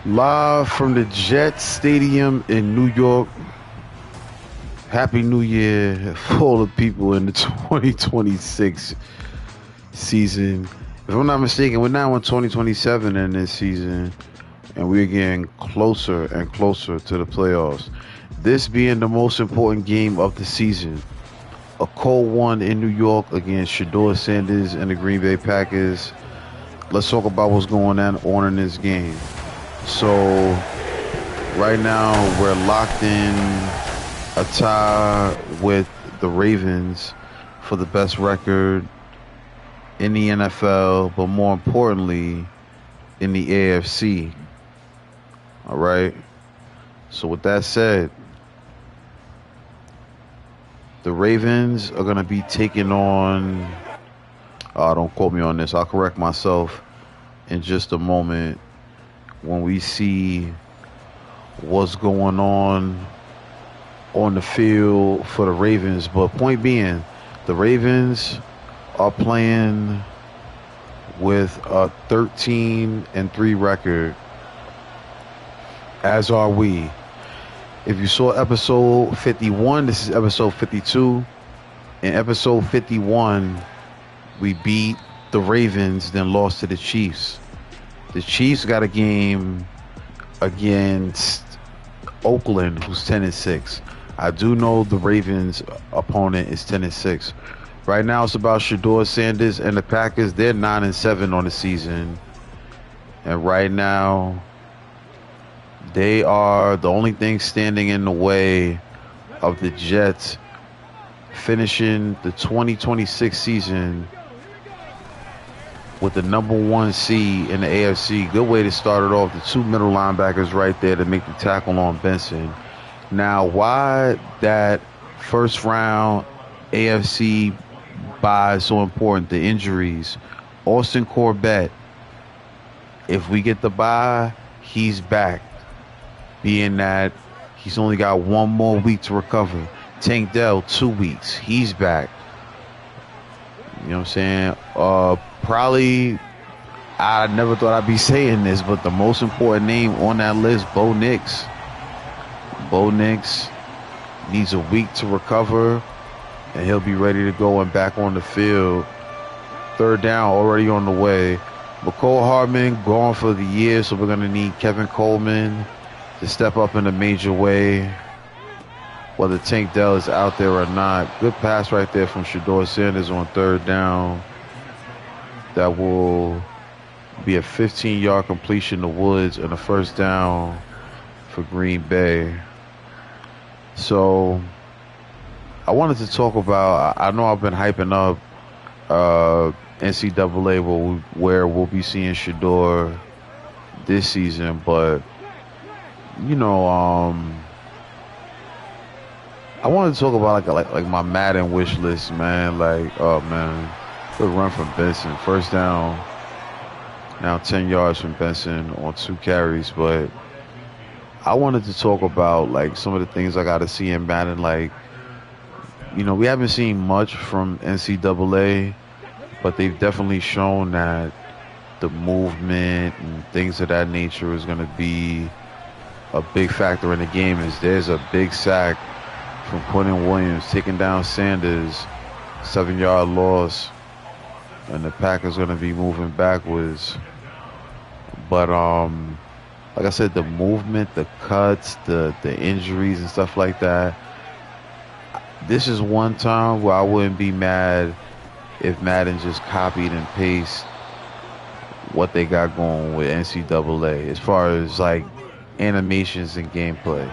Live from the Jet Stadium in New York. Happy New Year for all the people in the 2026 season. If I'm not mistaken, we're now in 2027 in this season, and we're getting closer and closer to the playoffs. This being the most important game of the season. A cold one in New York against Shedeur Sanders and the Green Bay Packers. Let's talk about what's going on in this game. So right now we're locked in a tie with the Ravens for the best record in the NFL, but more importantly in the AFC. All right. So with that said, the Ravens are going to be taking on, don't quote me on this, I'll correct myself in just a moment when we see what's going on the field for the Ravens. But point being, the Ravens are playing with a 13-3 record, as are we. If you saw episode 51, this is episode 52. In episode 51, we beat the Ravens, then lost to the Chiefs. The Chiefs got a game against Oakland, who's 10-6. I do know the Ravens' opponent is 10-6. Right now, it's about Shedeur Sanders and the Packers. They're 9-7 on the season, and right now, they are the only thing standing in the way of the Jets finishing the 2026 season with the number one seed in the AFC. Good way to start it off. The two middle linebackers right there to make the tackle on Benson. Now, why that first round AFC bye is so important? The injuries. Austin Corbett, if we get the bye, he's back. Being that he's only got one more week to recover. Tank Dell, 2 weeks. He's back. You know what I'm saying? Probably, I never thought I'd be saying this, but the most important name on that list, Bo Nix. Bo Nix needs a week to recover, and he'll be ready to go and back on the field. Third down already on the way. McCole Hardman gone for the year, so we're going to need Kevin Coleman to step up in a major way, whether Tank Dell is out there or not. Good pass right there from Shedeur Sanders on third down. That will be a 15-yard completion to Woods and a first down for Green Bay. So I wanted to talk about, I know I've been hyping up NCAA where we'll be seeing Shedeur this season, but you know, I wanted to talk about like my Madden wish list, man. Like, oh man, good run from Benson. First down, now 10 yards from Benson on 2 carries. But I wanted to talk about like some of the things I got to see in Madden. Like, you know, we haven't seen much from NCAA, but they've definitely shown that the movement and things of that nature is going to be a big factor in the game. Is there's a big sack from Quentin Williams taking down Sanders, 7-yard loss, and the Packers going to be moving backwards. But like I said, the movement, the cuts, the injuries and stuff like that. This is one time where I wouldn't be mad if Madden just copied and pasted what they got going with NCAA as far as like animations and gameplay.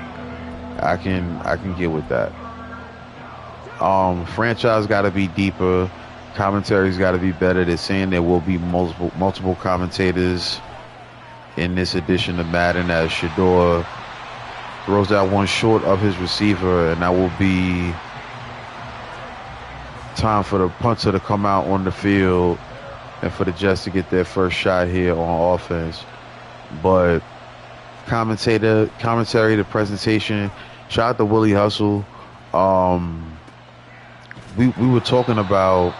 I can get with that. Franchise got to be deeper. Commentary's got to be better. They're saying there will be multiple commentators in this edition of Madden as Shedeur throws that one short of his receiver, and that will be time for the punter to come out on the field and for the Jets to get their first shot here on offense. But commentary, the presentation. Shout out to Willie Hustle. We were talking about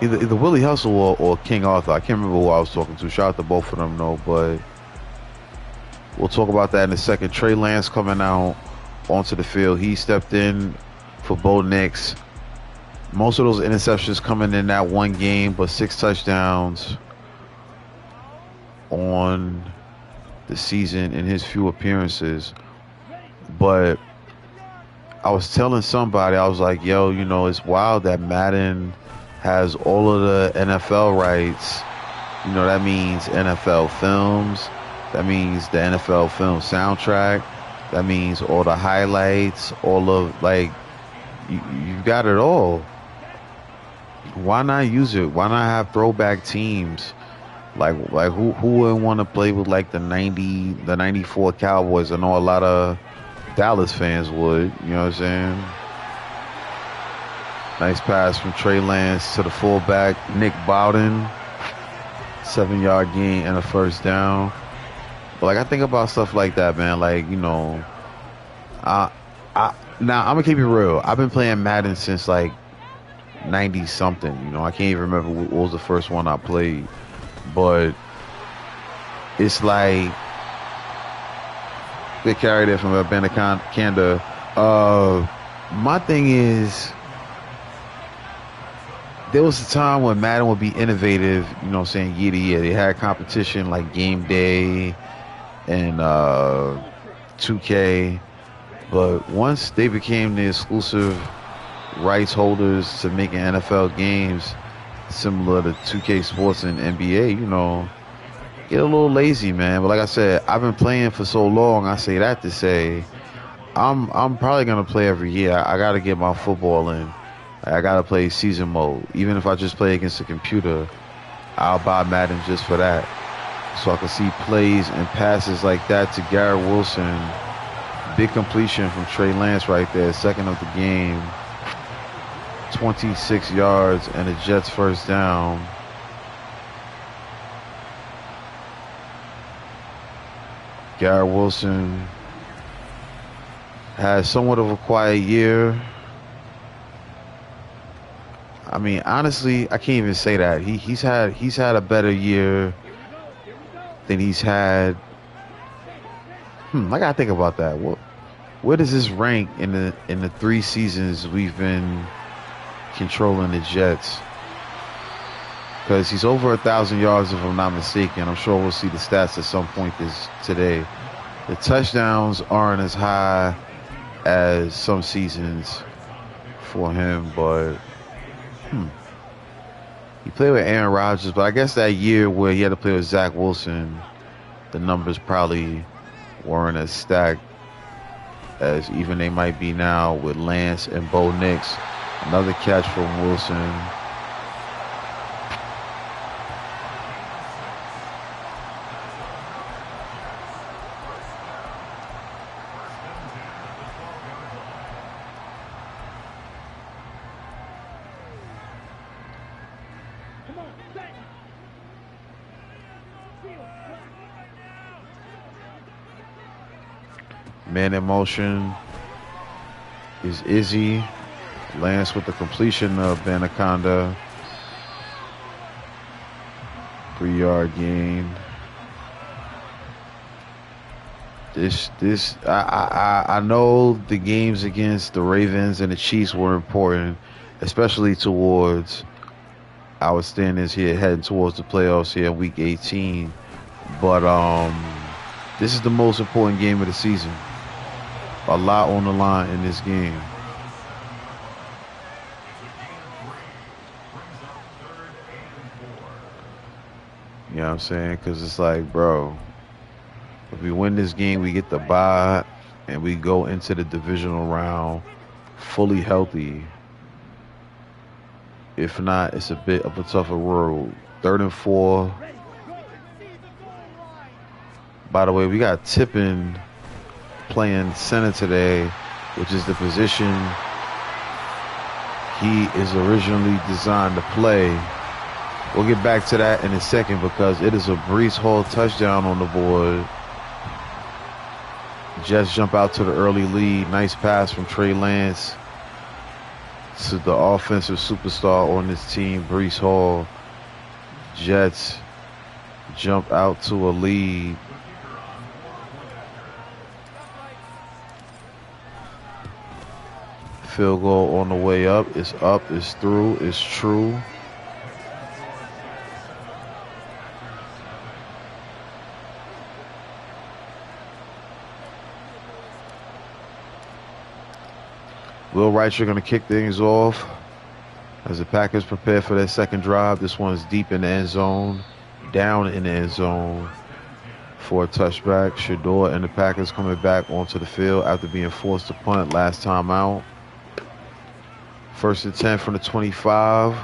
either Willie Hustle or King Arthur. I can't remember who I was talking to. Shout out to both of them though. But We'll talk about that in a second. Trey Lance coming out onto the field. He stepped in for Bo Nix. Most of those interceptions coming in that one game, but 6 touchdowns on the season in his few appearances. But I was telling somebody, I was like, yo, you know, it's wild that Madden has all of the NFL rights. You know, that means NFL films. That means the NFL film soundtrack. That means all the highlights, all of, like, you got it all. Why not use it? Why not have throwback teams? Like who wouldn't want to play with like the 94 Cowboys? I know a lot of Dallas fans would, you know what I'm saying? Nice pass from Trey Lance to the fullback, Nick Bowden. 7-yard gain and a first down. But like I think about stuff like that, man. Like, you know, now I'm gonna keep it real. I've been playing Madden since like 90 something. You know, I can't even remember what was the first one I played. But it's like they carried it from Canada. My thing is, there was a time when Madden would be innovative, you know what I'm saying, year to year. They had competition like Game Day and 2K. But once they became the exclusive rights holders to making NFL games similar to 2K Sports and NBA, you know, get a little lazy, man. But like I said, I've been playing for so long. I say that to say I'm probably gonna play every year. I gotta get my football in. I gotta play season mode. Even if I just play against the computer, I'll buy Madden just for that, so I can see plays and passes like that to Garrett Wilson. Big completion from Trey Lance right there, second of the game. 26 yards and the Jets first down. Garrett Wilson has somewhat of a quiet year. I mean, honestly, I can't even say that. He's had a better year than he's had. I gotta think about that. Where does this rank in the 3 seasons we've been controlling the Jets? Because he's over 1,000 yards, if I'm not mistaken. I'm sure we'll see the stats at some point today. The touchdowns aren't as high as some seasons for him, but he played with Aaron Rodgers. But I guess that year where he had to play with Zach Wilson, the numbers probably weren't as stacked as even they might be now with Lance and Bo Nix. Another catch from Wilson. Man in motion is Izzy. Lance with the completion of Anaconda. 3-yard gain. I know the games against the Ravens and the Chiefs were important, especially towards our standings here heading towards the playoffs here in week 18. But this is the most important game of the season. A lot on the line in this game. You know what I'm saying? Because it's like, bro, if we win this game, we get the bye, and we go into the divisional round fully healthy. If not, it's a bit of a tougher road. 3rd and 4. By the way, we got Tippin playing center today, which is the position he is originally designed to play. We'll get back to that in a second because it is a Breece Hall touchdown on the board. Jets jump out to the early lead. Nice pass from Trey Lance to the offensive superstar on this team, Breece Hall. Jets jump out to a lead. Field goal on the way up. It's up. It's through. It's true. Will Reicher going to kick things off as the Packers prepare for their second drive. This one's deep in the end zone, down in the end zone for a touchback. Shedeur and the Packers coming back onto the field after being forced to punt last time out. 1st and 10 from the 25.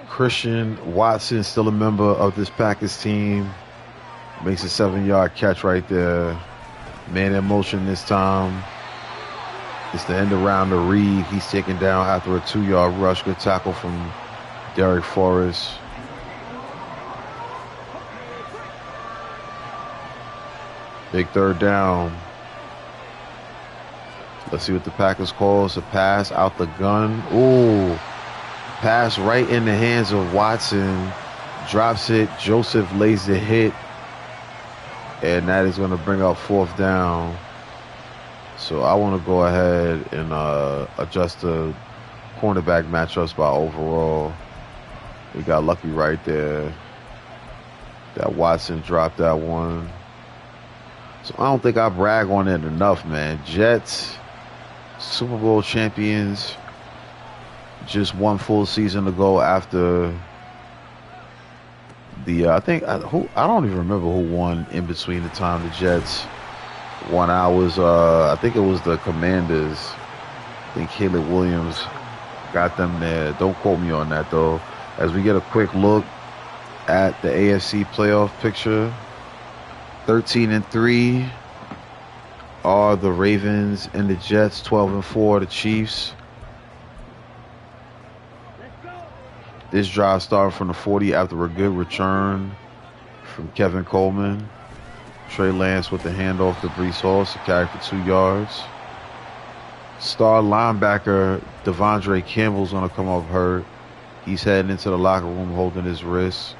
Christian Watson, still a member of this Packers team, makes a 7-yard catch right there. Man in motion this time. It's the end around to Reed. He's taken down after a 2-yard rush. Good tackle from Derek Forrest. Big 3rd down. Let's see what the Packers call. It's a pass out the gun. Ooh. Pass right in the hands of Watson. Drops it. Joseph lays the hit. And that is going to bring up 4th down. So I want to go ahead and adjust the cornerback matchups by overall. We got lucky right there. That Watson dropped that one. So I don't think I brag on it enough, man. Jets, Super Bowl champions. Just one full season ago after the I don't even remember who won in between the time the Jets won ours. I think it was the Commanders. I think Caleb Williams got them there. Don't quote me on that though. As we get a quick look at the AFC playoff picture, 13-3 are the Ravens and the Jets. 12-4 the Chiefs. This drive started from the 40 after a good return from Kevin Coleman. Trey Lance with the handoff to Breece Hall to carry for 2 yards. Star linebacker Devondre Campbell's going to come off hurt. He's heading into the locker room holding his wrist.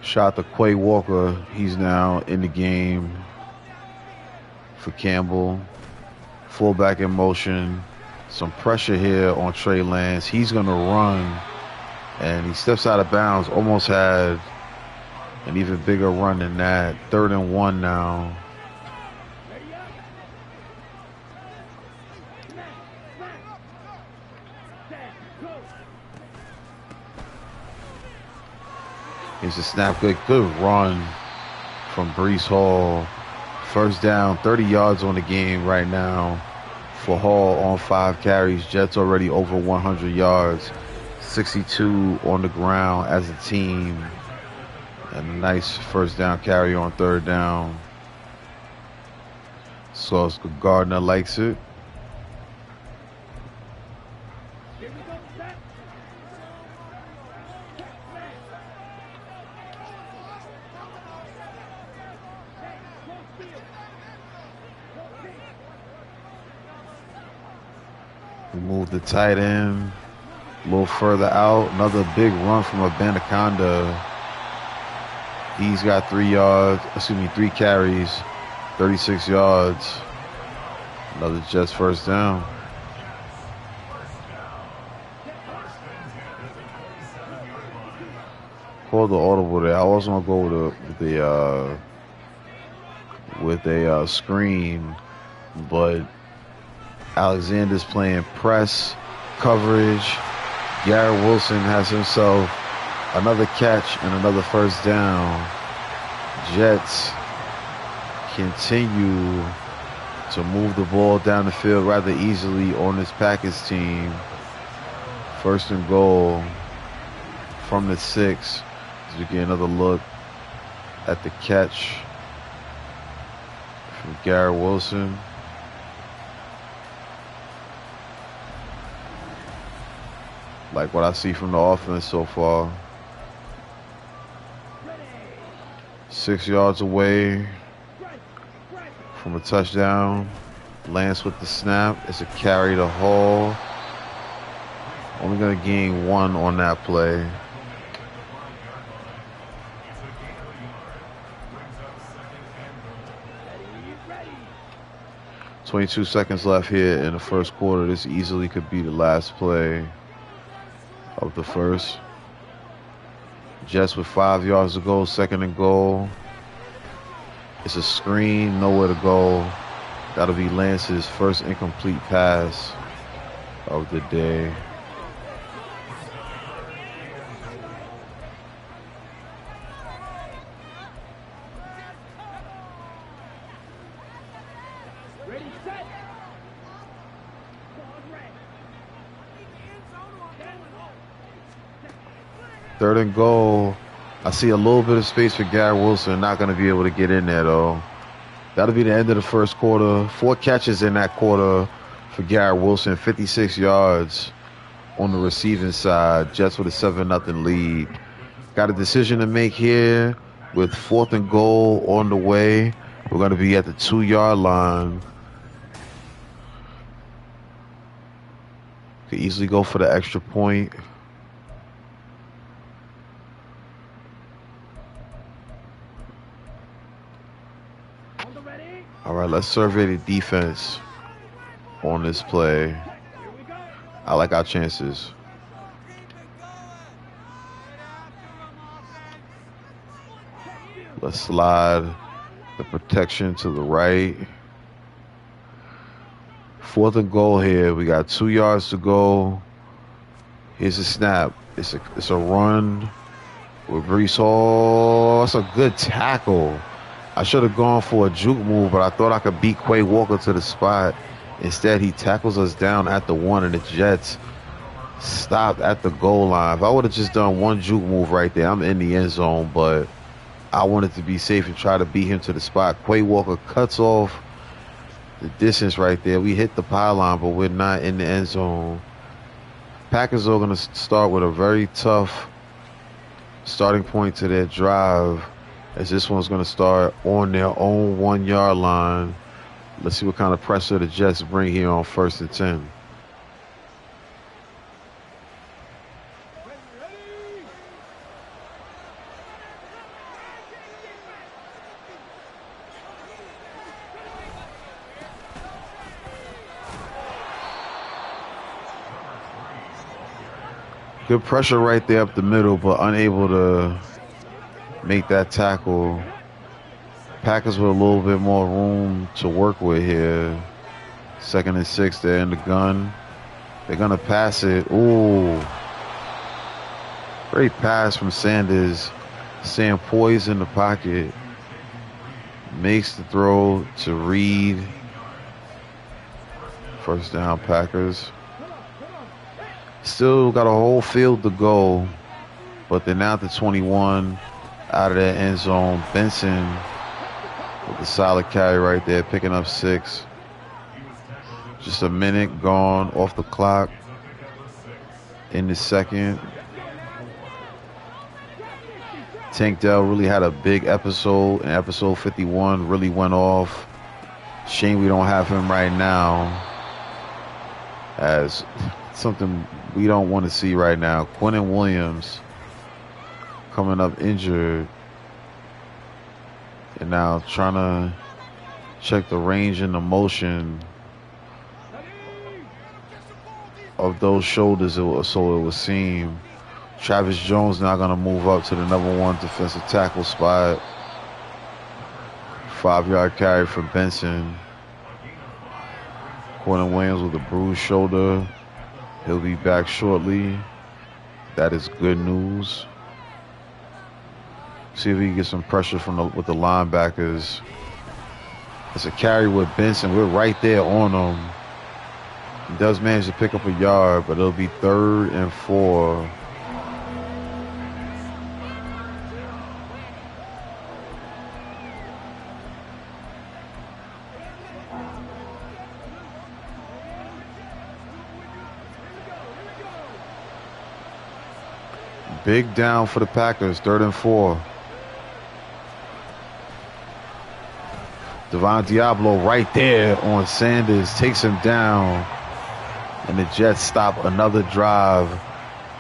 Shot to Quay Walker. He's now in the game for Campbell. Fullback in motion. Some pressure here on Trey Lance. He's going to run. And he steps out of bounds. Almost had an even bigger run than that. 3rd and 1 now. Here's a snap. Good run from Breece Hall. 1st down, 30 yards on the game right now for Hall on 5 carries. Jets already over 100 yards. 62 on the ground as a team. And a nice 1st down carry on 3rd down. Sauce Gardner likes it. Move the tight end a little further out. Another big run from Abanikanda. He's got 3 carries, 36 yards. Another Jets 1st down. Called the audible there. I was gonna go with a screen, but Alexander's playing press coverage. Garrett Wilson has himself another catch and another 1st down. Jets continue to move the ball down the field rather easily on this Packers team. 1st and goal from the 6 as we get another look at the catch from Garrett Wilson. Like what I see from the offense so far. 6 yards away from a touchdown. Lance with the snap. It's a carry to Hall. Only going to gain 1 on that play. "22 seconds left here in the first quarter. This easily could be the last play of the first. Jets with 5 yards to go, 2nd and goal. It's a screen, nowhere to go. That'll be Lance's first incomplete pass of the day. Third and goal. I see a little bit of space for Garrett Wilson. Not going to be able to get in there, though. That'll be the end of the first quarter. 4 catches in that quarter for Garrett Wilson. 56 yards on the receiving side. Jets with a 7-0 lead. Got a decision to make here with 4th and goal on the way. We're going to be at the 2-yard line. Could easily go for the extra point. All right, let's survey the defense on this play. I like our chances. Let's slide the protection to the right. 4th and goal here. We got 2 yards to go. Here's a snap. It's a run with Breece Hall. That's a good tackle. I should have gone for a juke move, but I thought I could beat Quay Walker to the spot. Instead, he tackles us down at the 1, and the Jets stopped at the goal line. If I would have just done one juke move right there, I'm in the end zone, but I wanted to be safe and try to beat him to the spot. Quay Walker cuts off the distance right there. We hit the pylon, but we're not in the end zone. Packers are going to start with a very tough starting point to their drive, as this one's going to start on their own 1-yard line. Let's see what kind of pressure the Jets bring here on 1st and 10. Good pressure right there up the middle, but unable to make that tackle. Packers with a little bit more room to work with here. 2nd and 6, they're in the gun. They're going to pass it. Ooh. Great pass from Sanders. Staying poised in the pocket. Makes the throw to Reed. First down, Packers. Still got a whole field to go, but they're now at the 21 out of their end zone. Benson with a solid carry right there, picking up 6. Just a minute gone off the clock in the second. Tank Dell really had a big episode, and episode 51 really went off. Shame we don't have him right now, as something we don't want to see right now. Quinnen Williams coming up injured, and now trying to check the range and the motion of those shoulders, so it would seem. Travis Jones now going to move up to the number 1 defensive tackle spot. 5-yard carry for Benson. Quinnen Williams with a bruised shoulder. He'll be back shortly. That is good news. See if we can get some pressure with the linebackers. It's a carry with Benson. We're right there on him. He does manage to pick up a yard, but it'll be 3rd and 4. Big down for the Packers, 3rd and 4. Devon Diablo right there on Sanders, takes him down. And the Jets stop another drive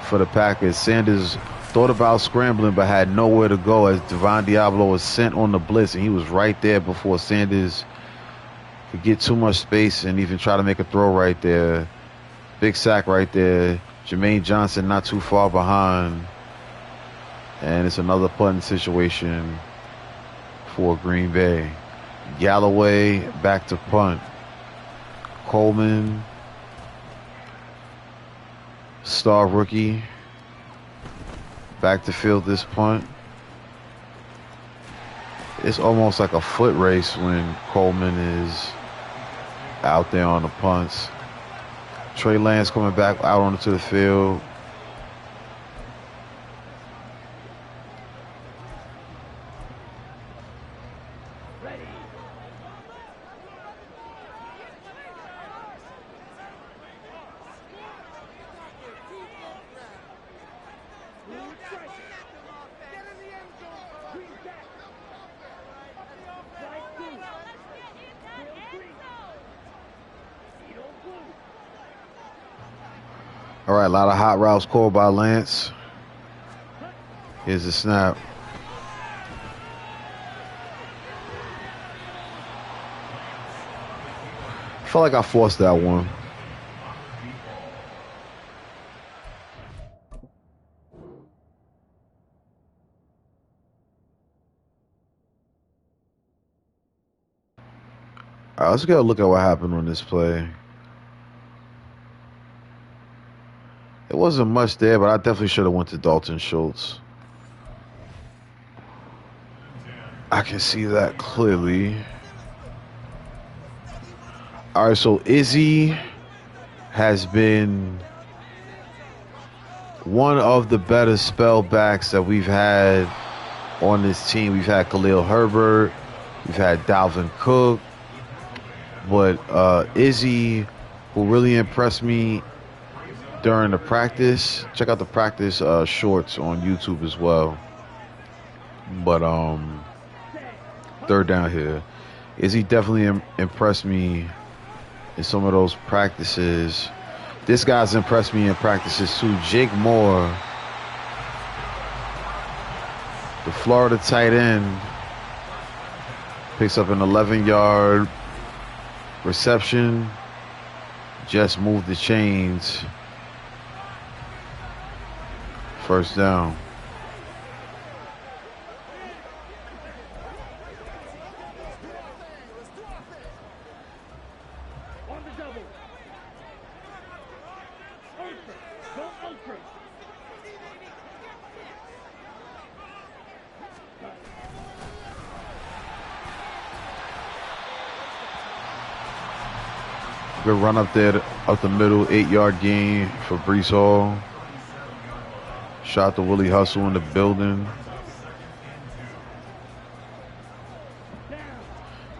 for the Packers. Sanders thought about scrambling but had nowhere to go as Devon Diablo was sent on the blitz, and he was right there before Sanders could get too much space and even try to make a throw right there. Big sack right there. Jermaine Johnson not too far behind. And it's another punting situation for Green Bay. Galloway back to punt. Coleman, star rookie, back to field this punt. It's almost like a foot race when Coleman is out there on the punts. Trey Lance coming back out onto the field. All right, a lot of hot routes called by Lance. Here's the snap. I felt like I forced that one. All right, let's get a look at what happened on this play. It wasn't much there, but I definitely should have went to Dalton Schultz. I can see that clearly. All right, so Izzy has been one of the better spellbacks that we've had on this team. We've had Khalil Herbert. We've had Dalvin Cook. But Izzy, who really impressed me during the practice, check out the practice shorts on YouTube as well. But 3rd down here. Izzy definitely impressed me in some of those practices. This guy's impressed me in practices too. Jake Moore, the Florida tight end, picks up an 11-yard reception. Just moved the chains. 1st down. Good run up there, up the middle, 8-yard gain for Breece Hall. Shot to Willie Hustle in the building.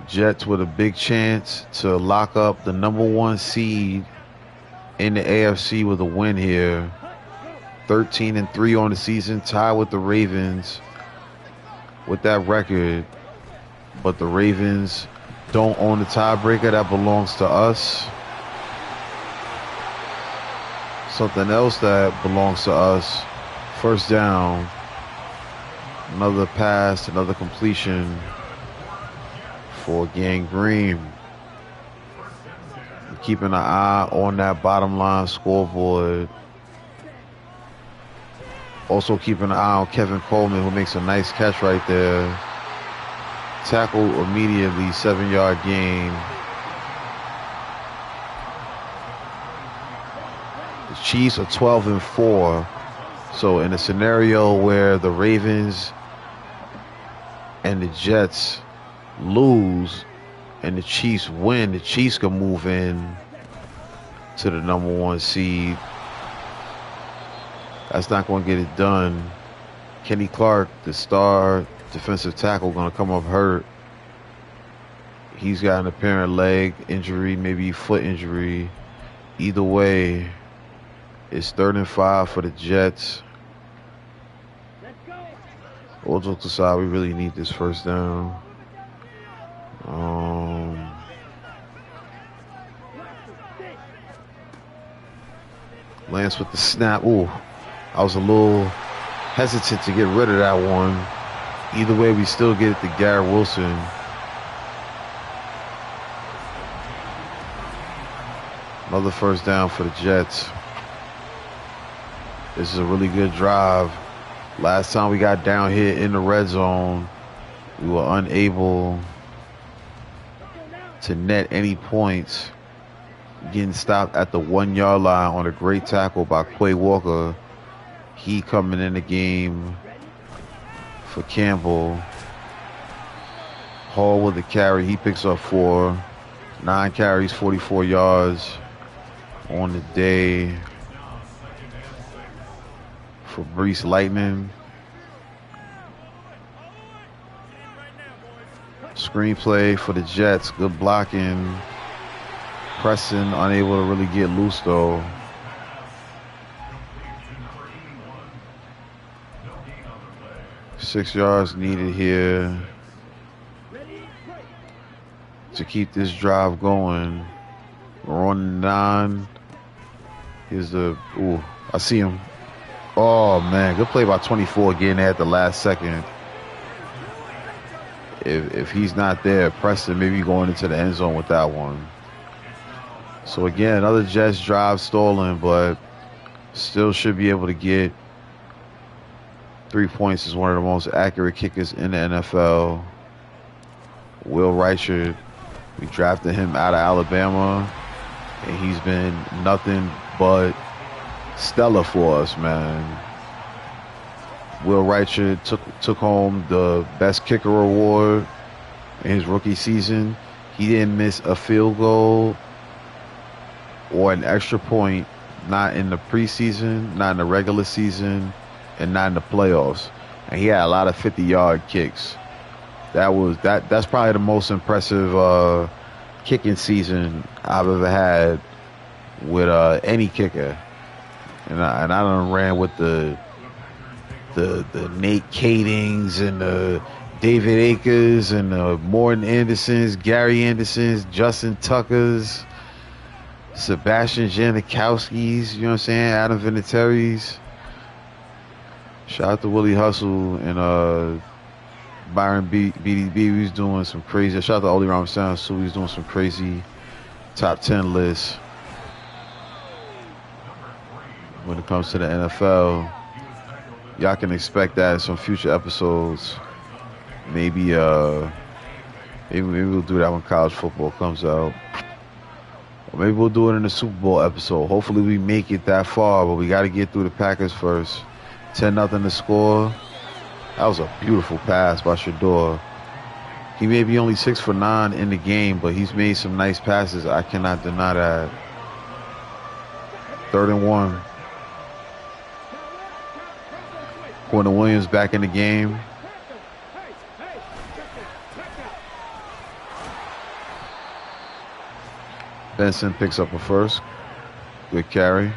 Jets with a big chance to lock up the #1 seed in the AFC with a win here. 13-3 on the season, tied with the Ravens with that record. But the Ravens don't own the tiebreaker. That belongs to us. Something else that belongs to us. 1st down. Another pass, another completion for Gang Green. Keeping an eye on that bottom line scoreboard. Also keeping an eye on Kevin Coleman, who makes a nice catch right there. Tackle immediately, 7-yard gain. The Chiefs are 12-4. So in a scenario where the Ravens and the Jets lose and the Chiefs win, the Chiefs can move in to the #1 seed. That's not going to get it done. Kenny Clark, the star defensive tackle, going to come up hurt. He's got an apparent leg injury, maybe foot injury. Either way, it's 3rd and 5 for the Jets. All jokes aside, we really need this first down. Lance with the snap. Ooh, I was a little hesitant to get rid of that one. Either way, we still get it to Garrett Wilson. Another first down for the Jets. This is a really good drive. Last time we got down here in the red zone, we were unable to net any points. Getting stopped at the 1 yard line on a great tackle by Quay Walker. He coming in the game for Campbell. Hall with the carry. He picks up 4. 9 carries, 44 yards on the day for Brees Lightning. Screenplay for the Jets. Good blocking. Preston unable to really get loose though. Six yards needed here to keep this drive going. We're on 9. Here's the, ooh, I see him. Oh man, good play by 24 getting there at the last second. If he's not there, Preston maybe going into the end zone with that one. So again, another Jets drive stolen, but still should be able to get 3 points. Is one of the most accurate kickers in the NFL. Will Reichard, we drafted him out of Alabama, and he's been nothing but stellar for us, man. Will Reichard took home the best kicker award in his rookie season. He didn't miss a field goal or an extra point, not in the preseason, not in the regular season, and not in the playoffs. And he had a lot of 50-yard kicks. That's probably the most impressive kicking season I've ever had with any kicker. And I done ran with the Nate Kadings and the David Akers and the Morton Andersons, Gary Andersons, Justin Tuckers, Sebastian Janikowski's, you know what I'm saying, Adam Vinatieri's. Shout out to Willie Hustle and Byron BDB. He's doing some crazy. Shout out to Oli Ramstein, so he's doing some crazy top 10 lists when it comes to the NFL. Y'all can expect that in some future episodes. Maybe we'll do that when college football comes out. Or maybe we'll do it in the Super Bowl episode. Hopefully we make it that far, but we got to get through the Packers first. 10-0 to score. That was a beautiful pass by Shedeur. He may be only 6 for 9 in the game, but he's made some nice passes. I cannot deny that. 3rd and 1. Quentin Williams back in the game. Benson picks up a first. Good carry.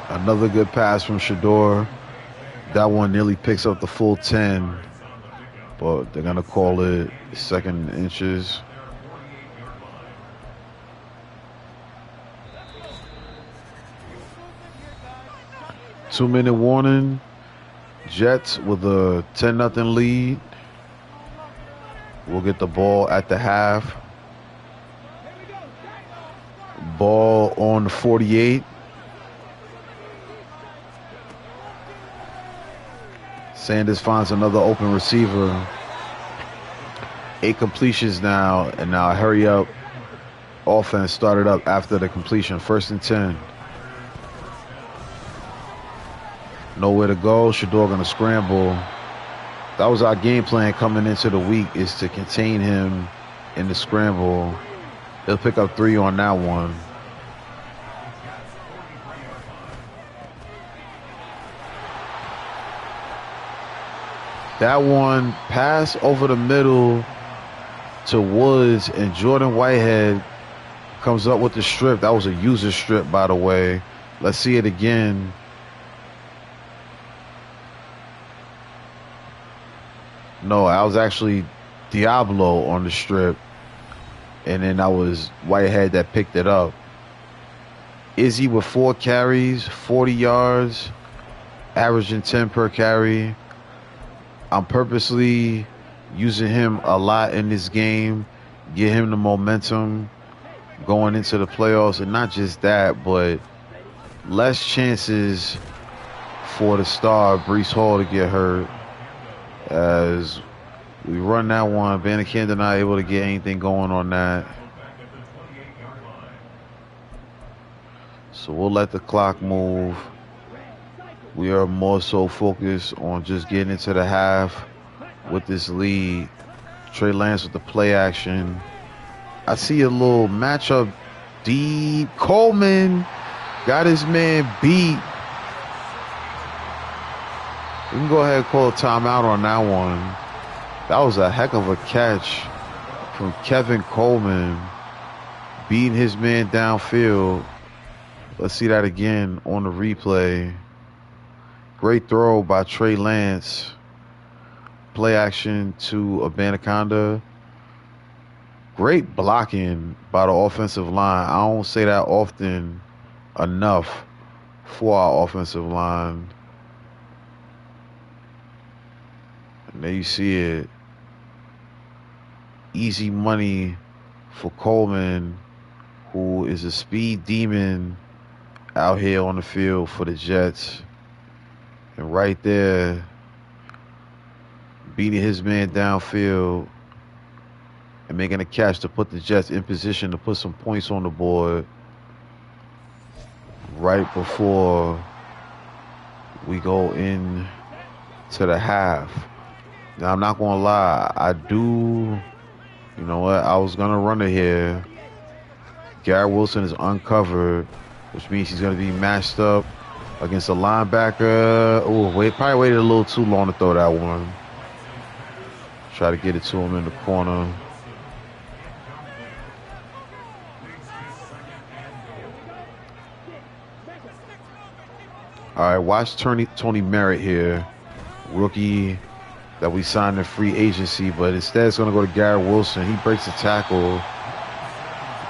Another good pass from Shedeur. That one nearly picks up the full 10, but they're going to call it 2nd inches. Two-minute warning. Jets with a 10-0 lead. We'll get the ball at the half. Ball on the 48. Sanders finds another open receiver. 8 completions now, and now hurry up. Offense started up after the completion. 1st and 10. Nowhere to go. Shedeur going to scramble. That was our game plan coming into the week, is to contain him in the scramble. They'll pick up 3 on that one. That one pass over the middle to Woods, and Jordan Whitehead comes up with the strip. That was a user strip, by the way. Let's see it again. No, I was actually Diablo on the strip, and then that was Whitehead that picked it up. Izzy with 4 carries, 40 yards, averaging 10 per carry. I'm purposely using him a lot in this game, get him the momentum going into the playoffs, and not just that, but less chances for the star Breece Hall to get hurt. As we run that one, Bannikin not able to get anything going on that. So we'll let the clock move. We are more so focused on just getting into the half with this lead. Trey Lance with the play action. I see a little matchup deep. Coleman got his man beat. We can go ahead and call a timeout on that one. That was a heck of a catch from Kevin Coleman, beating his man downfield. Let's see that again on the replay. Great throw by Trey Lance. Play action to Abanikanda. Great blocking by the offensive line. I don't say that often enough for our offensive line. And there you see it. Easy money for Coleman, who is a speed demon out here on the field for the Jets. And right there, beating his man downfield and making a catch to put the Jets in position to put some points on the board right before we go in to the half. Now, I'm not going to lie. I do, you know what? I was going to run it here. Garrett Wilson is uncovered, which means he's going to be matched up against a linebacker. Oh, probably waited a little too long to throw that one. Try to get it to him in the corner. All right, watch Tony Merritt here. Rookie that we signed in free agency, but instead it's going to go to Garrett Wilson. He breaks the tackle.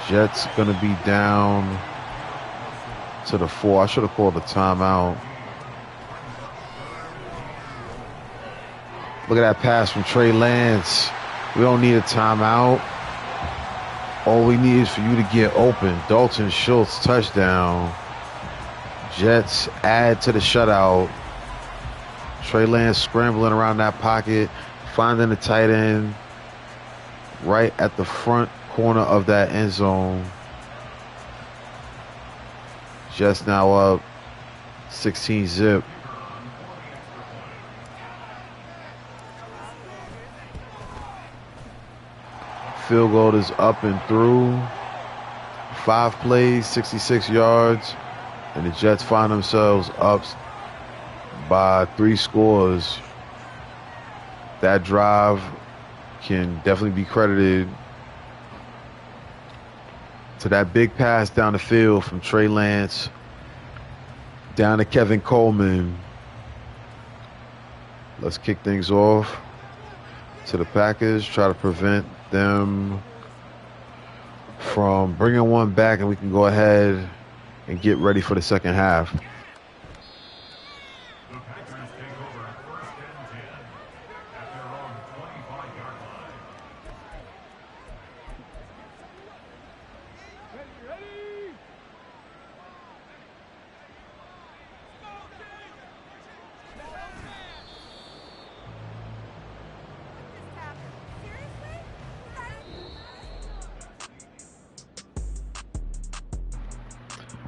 Jets going to be down to the 4. I should have called a timeout. Look at that pass from Trey Lance. We don't need a timeout. All we need is for you to get open. Dalton Schultz, touchdown. Jets add to the shutout. Trey Lance scrambling around that pocket, finding the tight end right at the front corner of that end zone. Jets now up 16-zip. Field goal is up and through. 5 plays, 66 yards, and the Jets find themselves up by 3 scores. That drive can definitely be credited to that big pass down the field from Trey Lance down to Kevin Coleman. Let's kick things off to the Packers, try to prevent them from bringing one back, and we can go ahead and get ready for the second half.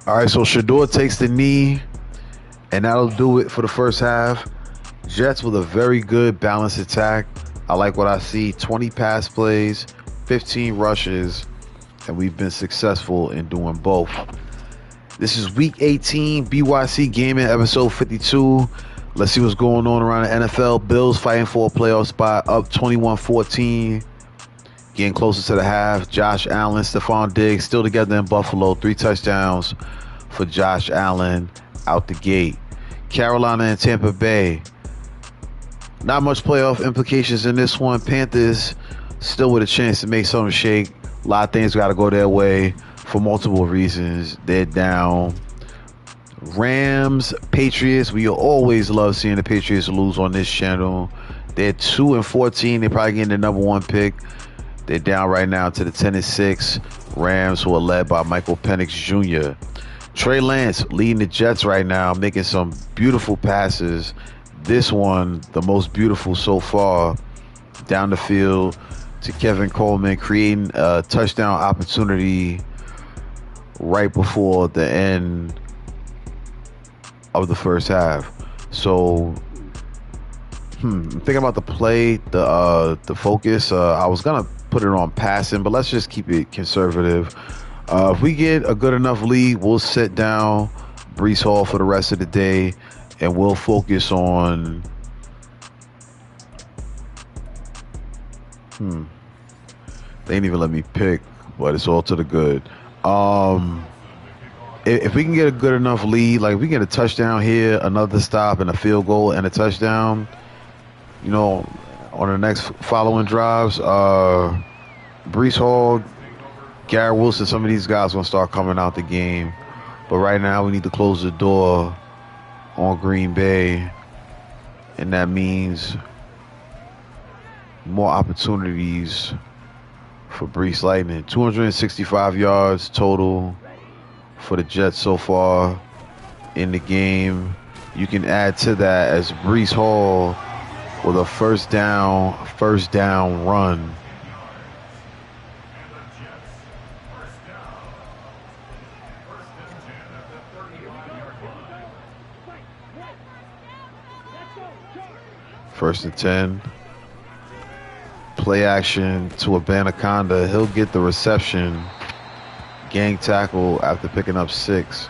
All right, so Shedeur takes the knee, and that'll do it for the first half. Jets with a very good balanced attack. I like what I see. 20 pass plays, 15 rushes, and we've been successful in doing both. This is Week 18, BYC Gaming, Episode 52. Let's see what's going on around the NFL. Bills fighting for a playoff spot, up 21-14. Getting closer to the half. Josh Allen, Stephon Diggs still together in Buffalo. 3 touchdowns for Josh Allen out the gate. Carolina and Tampa Bay. Not much playoff implications in this one. Panthers still with a chance to make something shake. A lot of things got to go their way for multiple reasons. They're down. Rams, Patriots. We always love seeing the Patriots lose on this channel. They're 2-14. They're probably getting the number 1 pick. They're down right now to the 10-6 Rams, who are led by Michael Penix Jr. Trey Lance leading the Jets right now, making some beautiful passes. This one, the most beautiful so far, down the field to Kevin Coleman, creating a touchdown opportunity right before the end of the first half. So, I'm thinking about the play, the focus. I was gonna put it on passing, but let's just keep it conservative. If we get a good enough lead, we'll sit down Breece Hall for the rest of the day, and we'll focus on they didn't even let me pick, but it's all to the good. If we can get a good enough lead, like if we get a touchdown here, another stop, and a field goal and a touchdown, you know, on the next following drives, Breece Hall, Garrett Wilson, some of these guys going to start coming out the game. But right now we need to close the door on Green Bay, and that means more opportunities for Breece Lightning. 265 yards total for the Jets so far in the game. You can add to that as Breece Hall with a first down run. First and 10. Play action to Anaconda. He'll get the reception. Gang tackle after picking up 6.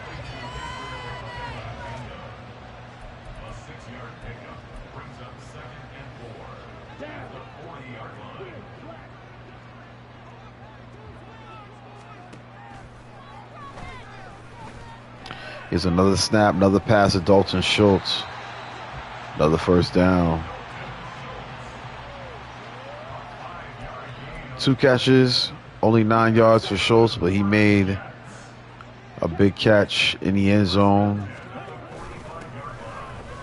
Here's another snap, another pass to Dalton Schultz. Another first down. 2 catches, only 9 yards for Schultz, but he made a big catch in the end zone,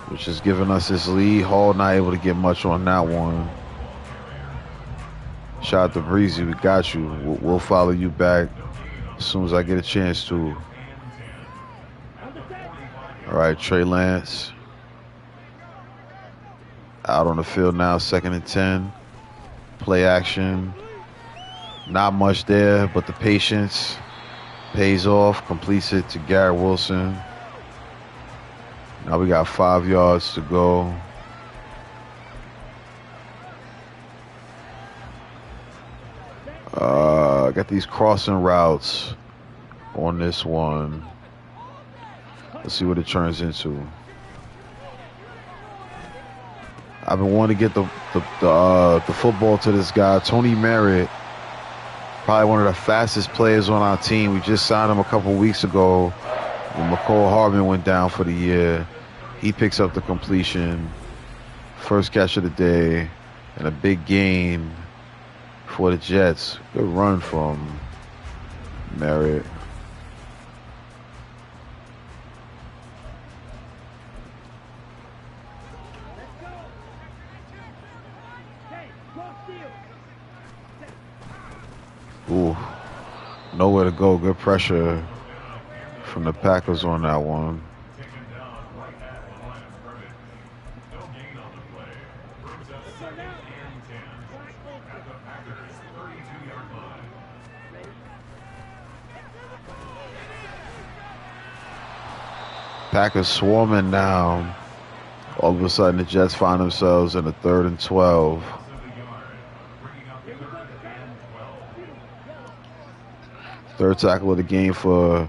which has given us this lead. Hall not able to get much on that one. Shout out to Breezy, we got you. We'll follow you back as soon as I get a chance to. All right, Trey Lance out on the field now, 2nd and 10. Play action. Not much there, but the patience pays off. Completes it to Garrett Wilson. Now we got 5 yards to go. Got these crossing routes on this one. Let's see what it turns into. I've been wanting to get the football to this guy, Tony Merritt. Probably one of the fastest players on our team. We just signed him a couple weeks ago when McCole Hardman went down for the year. He picks up the completion. First catch of the day and a big gain for the Jets. Good run from Merritt. Ooh, nowhere to go. Good pressure from the Packers on that one. Packers swarming now. All of a sudden, the Jets find themselves in a 3rd and 12. Third tackle of the game for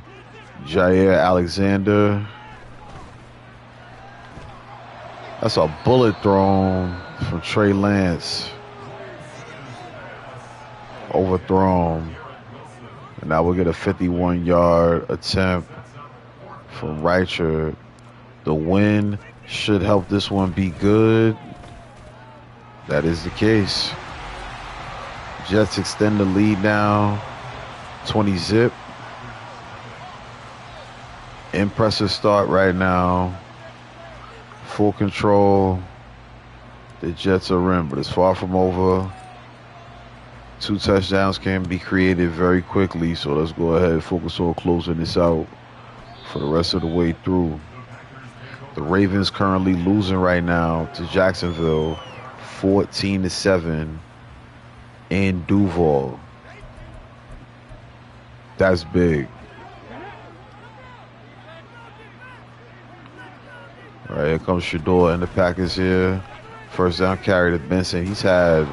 Jair Alexander. That's a bullet thrown from Trey Lance. Overthrown. And now we'll get a 51-yard attempt from Reichard. The wind should help this one be good. That is the case. Jets extend the lead now. 20 zip. Impressive start right now. Full control. The Jets are in, but it's far from over. 2 touchdowns can be created very quickly, so let's go ahead and focus on closing this out for the rest of the way through. The Ravens currently losing right now to Jacksonville 14-7 in Duval. That's big. All right, here comes Shedeur and the Packers here. First down carry to Benson. He's had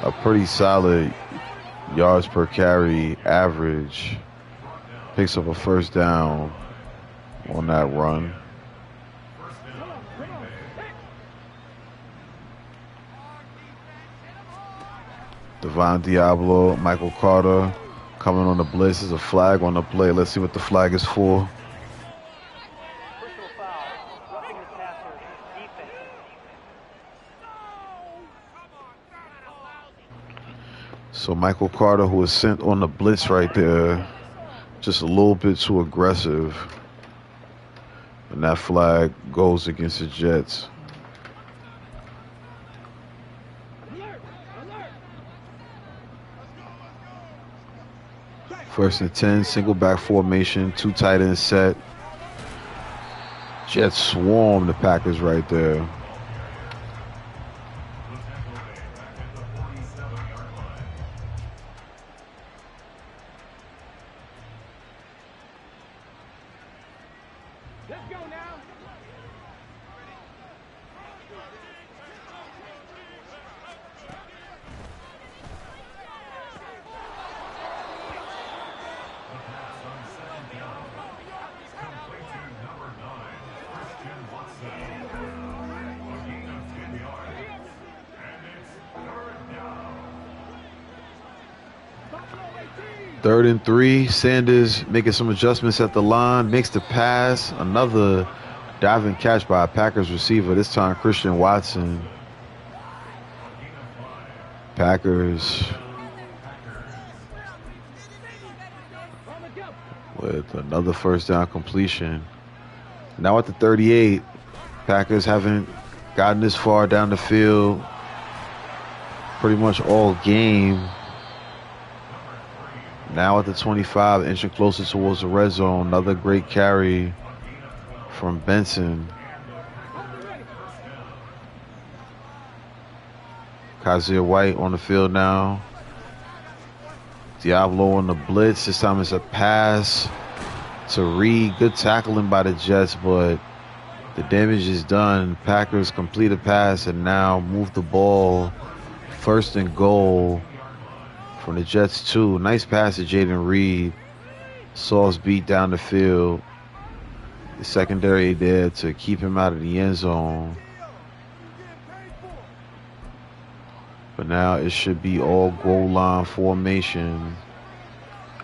a pretty solid yards per carry average. Picks up a first down on that run. Devon Diablo, Michael Carter coming on the blitz. There's a flag on the play. Let's see what the flag is for. So Michael Carter, who was sent on the blitz right there, just a little bit too aggressive. And that flag goes against the Jets. First and 10, single back formation, 2 tight end set. Jets swarm the Packers right there. Let's go now. Third and 3, Sanders making some adjustments at the line, makes the pass. Another diving catch by a Packers receiver, this time Christian Watson. Packers with another first down completion. Now at the 38, Packers haven't gotten this far down the field pretty much all game. Now at the 25, inching closer towards the red zone. Another great carry from Benson. Kazir White on the field now. Diablo on the blitz. This time it's a pass to Reed. Good tackling by the Jets, but the damage is done. Packers complete a pass and now move the ball. First and goal from the Jets 2. Nice pass to Jaden Reed. Sauce beat down the field. The secondary there to keep him out of the end zone. But now it should be all goal line formation.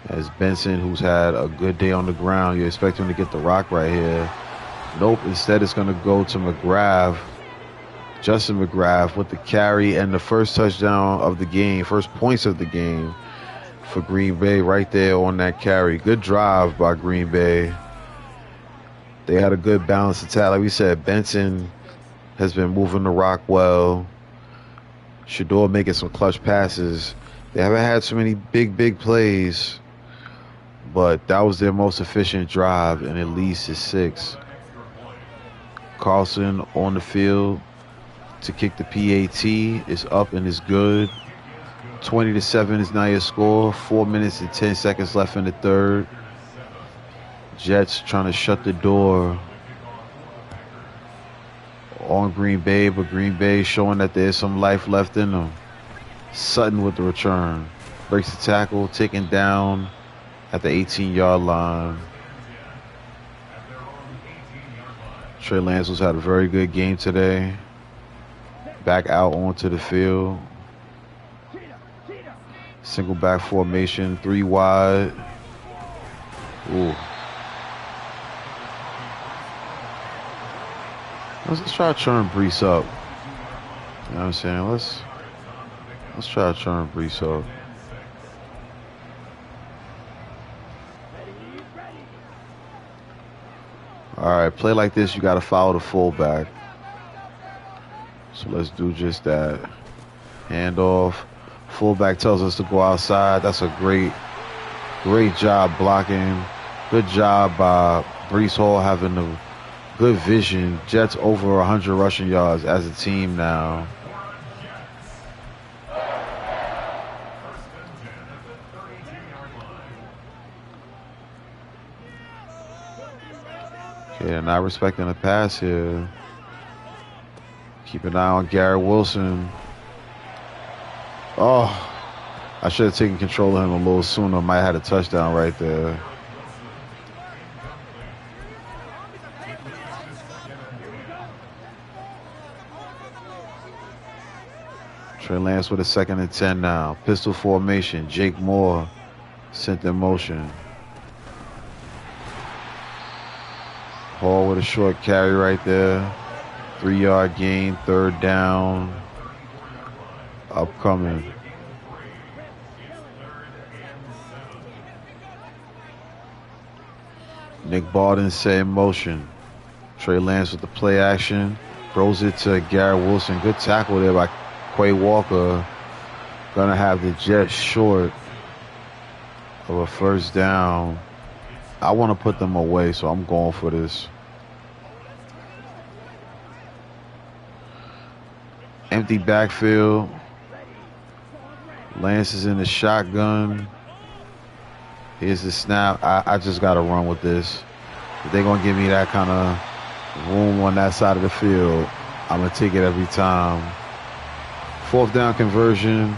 As Benson, who's had a good day on the ground, you expect him to get the rock right here. Nope, instead it's going to go to McGrath. Justin McGrath with the carry and the first touchdown of the game, first points of the game for Green Bay right there on that carry. Good drive by Green Bay. They had a good balanced attack. Like we said, Benson has been moving the rock well. Shedeur making some clutch passes. They haven't had so many big plays, but that was their most efficient drive, and it leads to 6. Carlson on the field to kick the PAT is up and is good. 20-7 is now your score. 4 minutes and 10 seconds left in the third. Jets trying to shut the door on Green Bay, but Green Bay showing that there's some life left in them. Sutton with the return. Breaks the tackle, taken down at the 18-yard line. Trey Lance has had a very good game today. Back out onto the field. Single back formation, 3 wide. Ooh. Let's try to turn Brees up. You know what I'm saying? Let's try to turn Brees up. All right, play like this, you got to follow the fullback. So let's do just that. Handoff. Fullback tells us to go outside. That's a great job blocking. Good job by Brees Hall having the good vision. Jets over 100 rushing yards as a team now. Okay, not respecting the pass here. Keep an eye on Garrett Wilson. Oh, I should have taken control of him a little sooner. Might have had a touchdown right there. Trey Lance with a 2nd and 10 now. Pistol formation. Jake Moore sent in motion. Hall with a short carry right there. 3-yard gain, 3rd down. Upcoming. Nick Baldwin set in motion. Trey Lance with the play action. Throws it to Garrett Wilson. Good tackle there by Quay Walker. Gonna have the Jets short of a 1st down. I want to put them away, so I'm going for this. Empty backfield. Lance is in the shotgun. Here's the snap. I just got to run with this. If they're going to give me that kind of room on that side of the field, I'm going to take it every time. 4th down conversion.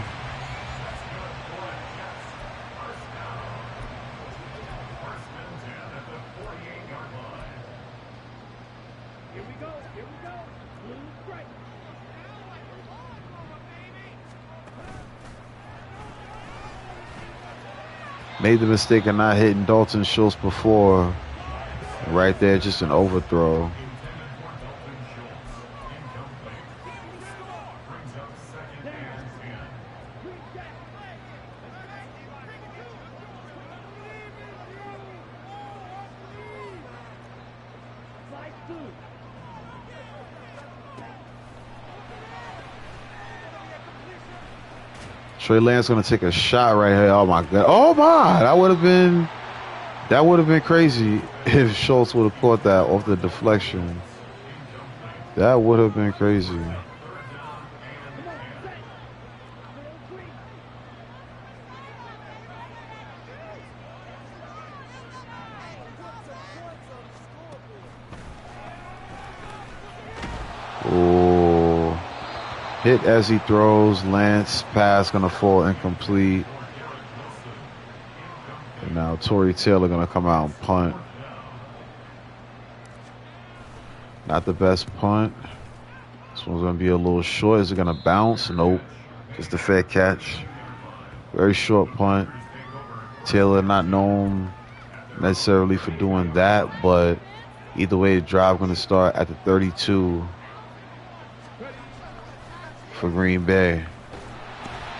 Made the mistake of not hitting Dalton Schultz before. Right there, just an overthrow. Trey Lance gonna take a shot right here. Oh my god! Oh my! That would have been crazy if Schultz would have caught that off the deflection. That would have been crazy. Hit as he throws. Lance pass gonna fall incomplete. And now Torrey Taylor gonna come out and punt. Not the best punt. This one's gonna be a little short. Is it gonna bounce? Nope. Just a fair catch. Very short punt. Taylor not known necessarily for doing that, but either way, the drive gonna start at the 32. For Green Bay.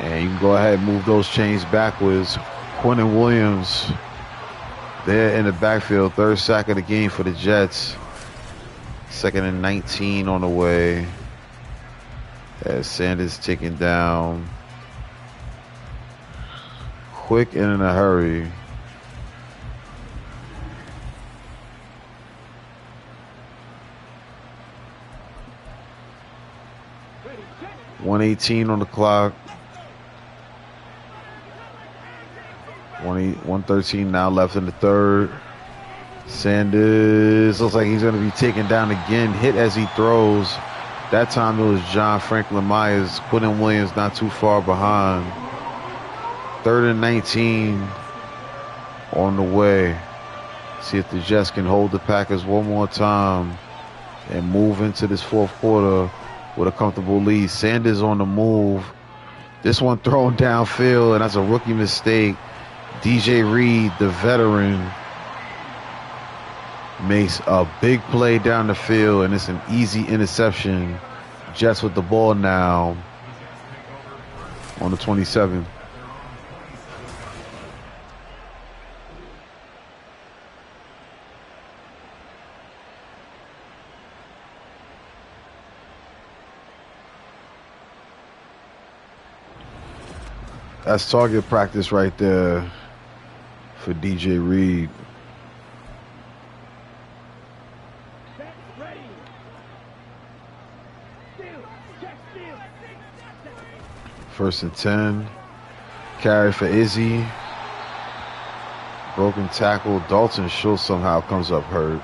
And you can go ahead and move those chains backwards. Quentin Williams there in the backfield. 3rd sack of the game for the Jets. 2nd and 19 on the way. As Sanders taken down. Quick and in a hurry. .118 on the clock. 113 now left in the 3rd. Sanders looks like he's going to be taken down again. Hit as he throws. That time it was John Franklin Myers. Quentin Williams not too far behind. 3rd and 19. on the way. See if the Jets can hold the Packers one more time and move into this fourth quarter with a comfortable lead. Sanders on the move. This one thrown downfield, and that's a rookie mistake. DJ Reed, the veteran, makes a big play down the field, and it's an easy interception. Jets with the ball now on the 27. That's target practice right there for DJ Reed. First and 10. Carry for Izzy. Broken tackle. Dalton Schultz somehow comes up hurt.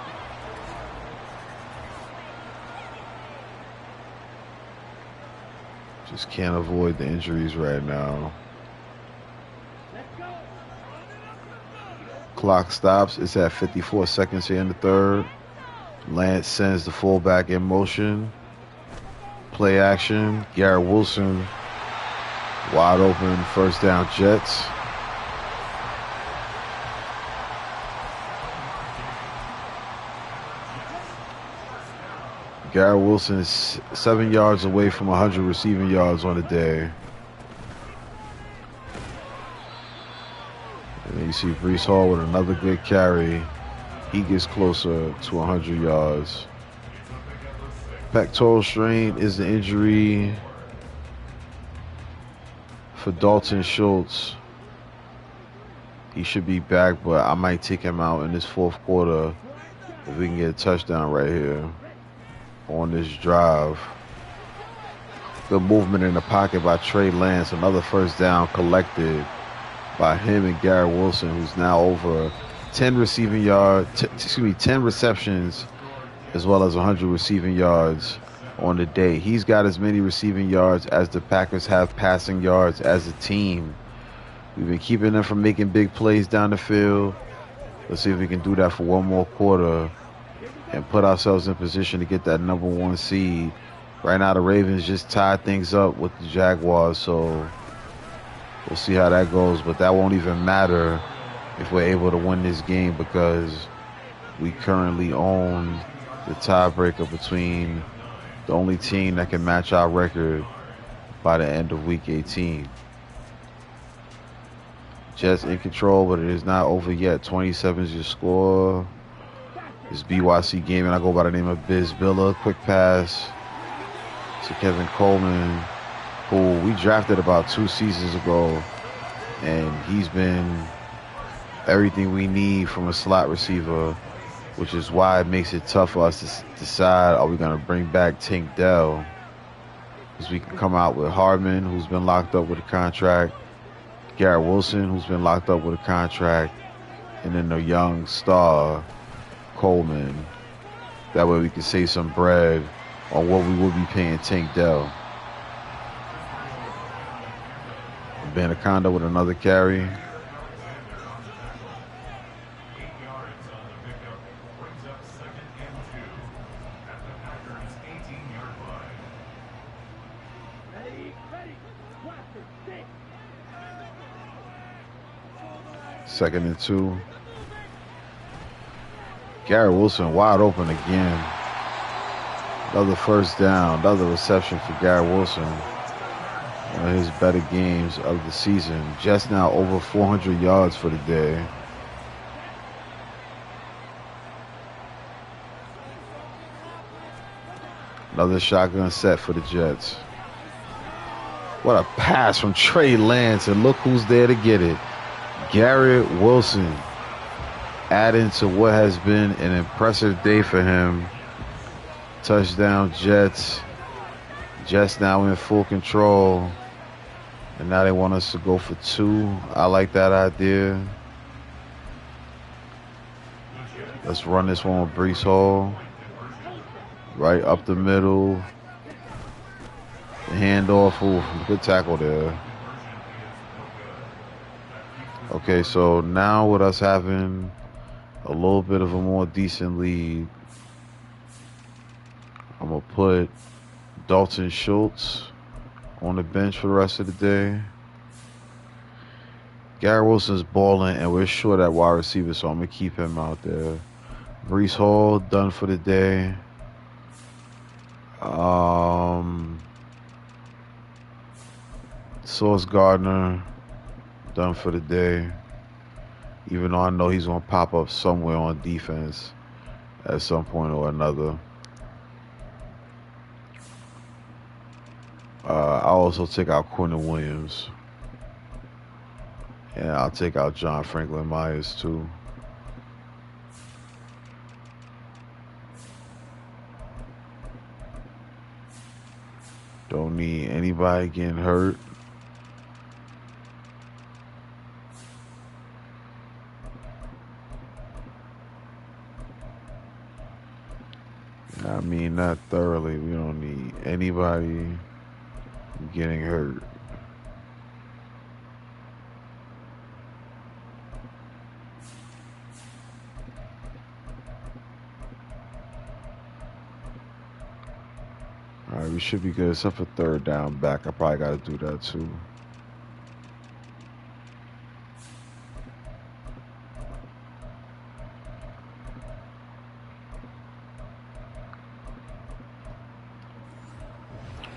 Just can't avoid the injuries right now. Clock stops. It's at 54 seconds here in the third. Lance sends the fullback in motion. Play action. Garrett Wilson wide open. First down Jets. Garrett Wilson is 7 yards away from 100 receiving yards on the day. And then you see Breece Hall with another good carry. He gets closer to 100 yards. Pectoral strain is the injury for Dalton Schultz. He should be back, but I might take him out in this fourth quarter if we can get a touchdown right here on this drive. Good movement in the pocket by Trey Lance. Another first down collected by him and Garrett Wilson, who's now over 10 receiving yards, 10 receptions, as well as 100 receiving yards on the day. He's got as many receiving yards as the Packers have passing yards as a team. We've been keeping them from making big plays down the field. Let's see if we can do that for one more quarter and put ourselves in position to get that number 1 seed. Right now, the Ravens just tied things up with the Jaguars, so we'll see how that goes. But that won't even matter if we're able to win this game, because we currently own the tiebreaker between the only team that can match our record by the end of Week 18. Jets in control, but it is not over yet. 27 is your score. This BYC game, and I go by the name of Biz Billa. Quick pass to Kevin Coleman, who we drafted about 2 seasons ago, and he's been everything we need from a slot receiver, which is why it makes it tough for us to decide, are we going to bring back Tank Dell? Because we can come out with Hardman, who's been locked up with a contract, Garrett Wilson, who's been locked up with a contract, and then the young star, Coleman. That way we can save some bread on what we would be paying Tank Dell. Banaconda with another carry. Second and 2. Garrett Wilson wide open again. Another first down, another reception for Garrett Wilson. One of his better games of the season. Just now over 400 yards for the day. Another shotgun set for the Jets. What a pass from Trey Lance, and look who's there to get it. Garrett Wilson, adding to what has been an impressive day for him. Touchdown Jets. Jets now in full control. And now they want us to go for 2. I like that idea. Let's run this one with Breece Hall. Right up the middle. The handoff. Ooh, good tackle there. Okay, so now with us having a little bit of a more decent lead, I'm going to put Dalton Schultz on the bench for the rest of the day. Garrett Wilson's balling, and we're short at wide receiver, so I'm going to keep him out there. Breece Hall, done for the day. Sauce Gardner, done for the day. Even though I know he's going to pop up somewhere on defense at some point or another. I'll also take out Quentin Williams. And I'll take out John Franklin Myers too. Don't need anybody getting hurt. I mean, not thoroughly. We don't need anybody getting hurt. All right, we should be good except for third down back. I probably got to do that too.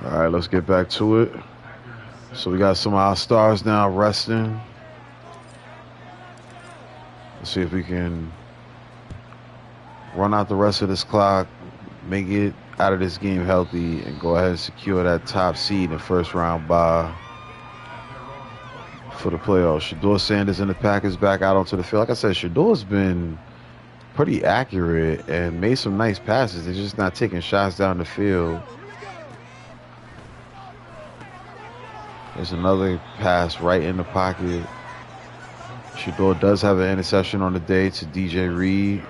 All right, let's get back to it. So we got some of our stars now resting. Let's see if we can run out the rest of this clock, make it out of this game healthy, and go ahead and secure that top seed in first round bye for the playoffs. Shedeur Sanders and the Packers back out onto the field. Like I said, Shedeur's been pretty accurate and made some nice passes. They're just not taking shots down the field. There's another pass right in the pocket. Shedeur does have an interception on the day to DJ Reed.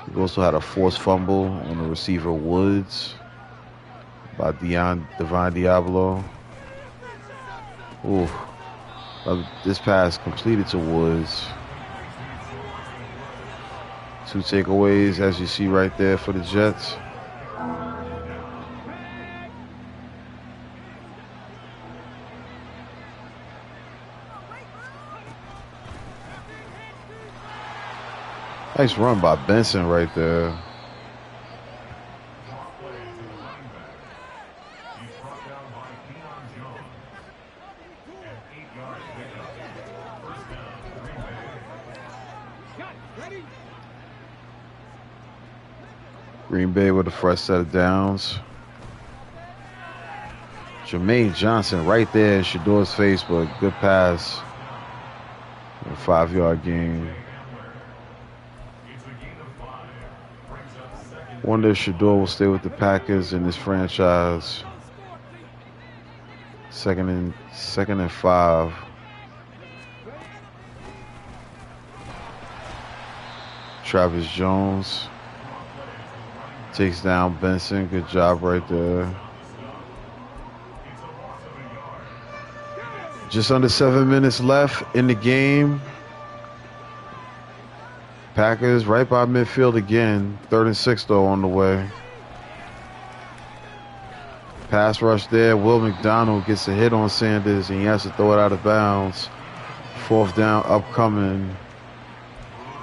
He also had a forced fumble on the receiver Woods by Divine Diablo. Ooh. This pass completed to Woods. 2 takeaways, as you see right there, for the Jets. Nice run by Benson right there. Green Bay with a fresh set of downs. Jermaine Johnson right there in Shedeur's face, but good pass. A 5-yard gain. Wonder if Shedeur will stay with the Packers in this franchise. Second and 5. Travis Jones takes down Benson. Good job right there. Just under 7 minutes left in the game. Packers right by midfield again. 3rd and 6 though on the way. Pass rush there. Will McDonald gets a hit on Sanders and he has to throw it out of bounds. 4th down upcoming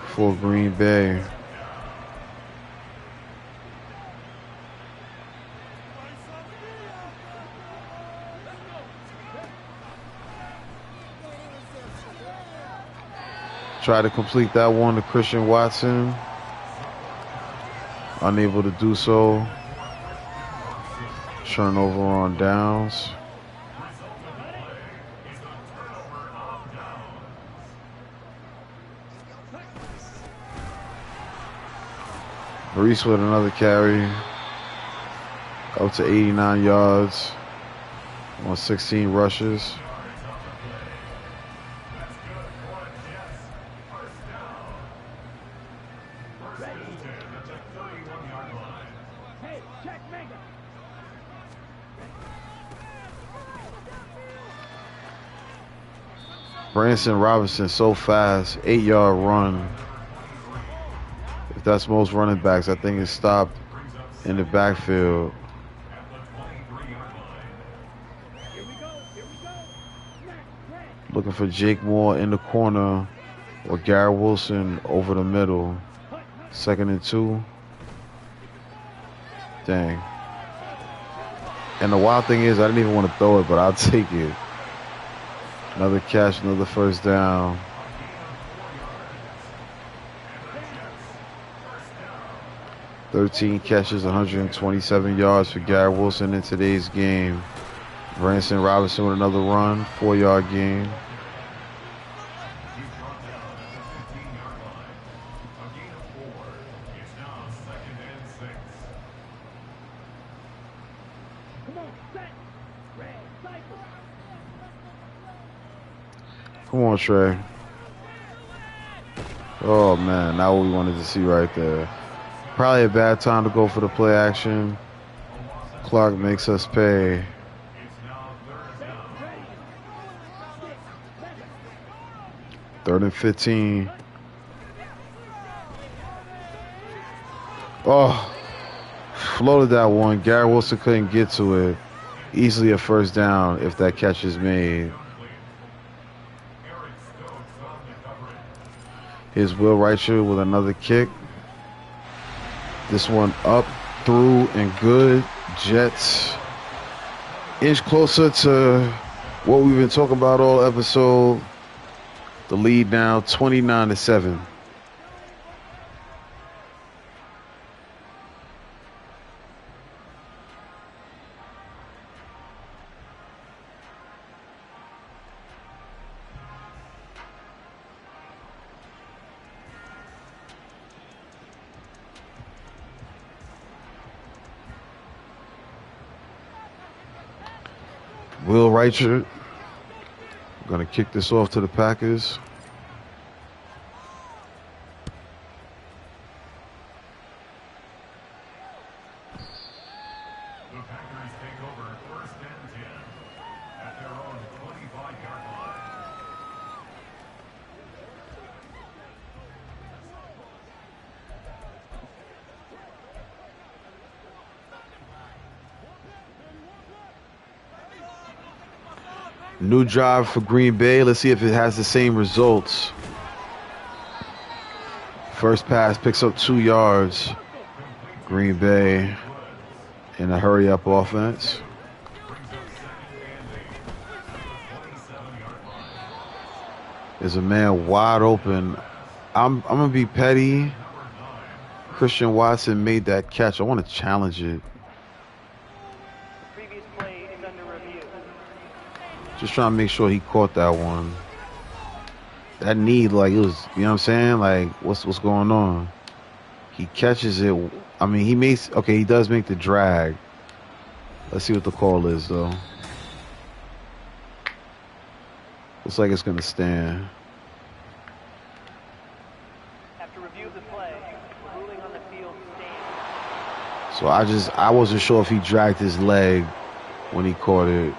for Green Bay. Try to complete that one to Christian Watson. Unable to do so. Turnover on downs. Breece with another carry. Up to 89 yards on 16 rushes. Branson Robinson so fast, 8-yard run. If that's most running backs, I think it stopped in the backfield. Looking for Jake Moore in the corner or Garrett Wilson over the middle. 2nd and 2. Dang. And the wild thing is, I didn't even want to throw it, but I'll take it. Another catch, another first down. catches, 127 yards for Garrett Wilson in today's game. Branson Robinson with another run, 4-yard gain. Come on, Trey. Oh, man, not what we wanted to see right there. Probably a bad time to go for the play action. Clock makes us pay. Third and 15. Oh, floated that one. Garrett Wilson couldn't get to it. Easily a first down if that catch is made. Here's Will Reicher with another kick. This one up, through, and good. Jets inch closer to what we've been talking about all episode. The lead now 29-7. Will Reicher going to kick this off to the Packers. The Packers take over 1st and 10 at their own 25-yard line. New drive for Green Bay. Let's see if it has the same results. First pass picks up 2 yards. Green Bay in a hurry-up offense. There's a man wide open. I'm going to be petty. Christian Watson made that catch. I want to challenge it. Just trying to make sure he caught that one. That knee, like, it was, you know what I'm saying? Like, what's going on? He catches it. I mean, he does make the drag. Let's see what the call is, though. Looks like it's going to stand. After review of the play, ruling on the field stands. So I wasn't sure if he dragged his leg when he caught it.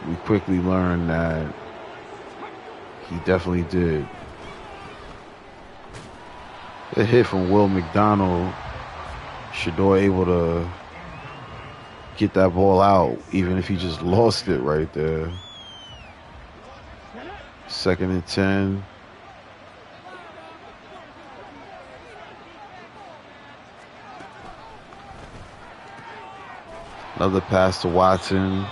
We quickly learned that he definitely did. A hit from Will McDonald. Shedeur able to get that ball out, even if he just lost it right there. 2nd and 10. Another pass to Watson.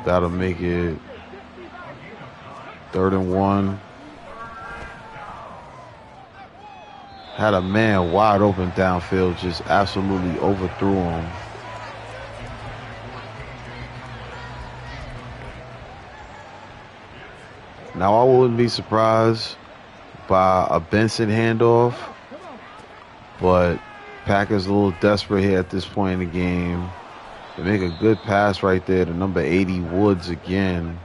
That'll make it 3rd and 1. Had a man wide open downfield, just absolutely overthrew him. Now I wouldn't be surprised by a Benson handoff, but Packers a little desperate here at this point in the game. They make a good pass right there to number 80, Woods again.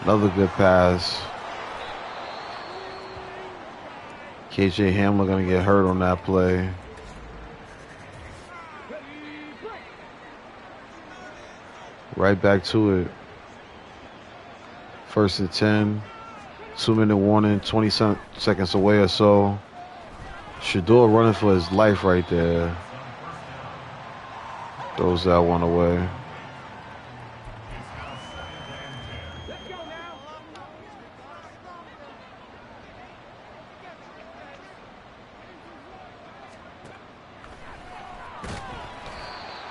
Another good pass. KJ Hamler gonna get hurt on that play. Right back to it. 1st and 10. 2-minute warning. 20 seconds away or so. Shedeur running for his life right there. Throws that one away.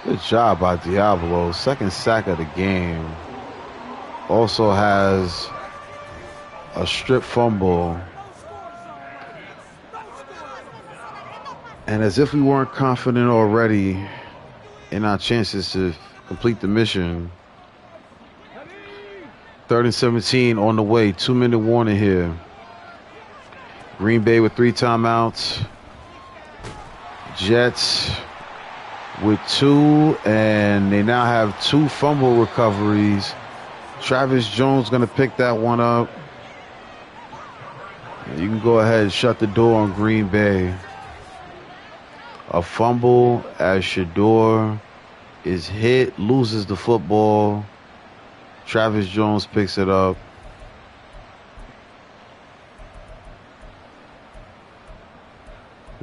Good job by Diablo. 2nd sack of the game. Also has a strip fumble. And as if we weren't confident already in our chances to complete the mission. 3rd and 17 on the way. 2-minute warning here. Green Bay with 3 timeouts. Jets with 2, and they now have 2 fumble recoveries. Travis Jones going to pick that one up. You can go ahead and shut the door on Green Bay. A fumble as Shedeur is hit, loses the football. Travis Jones picks it up.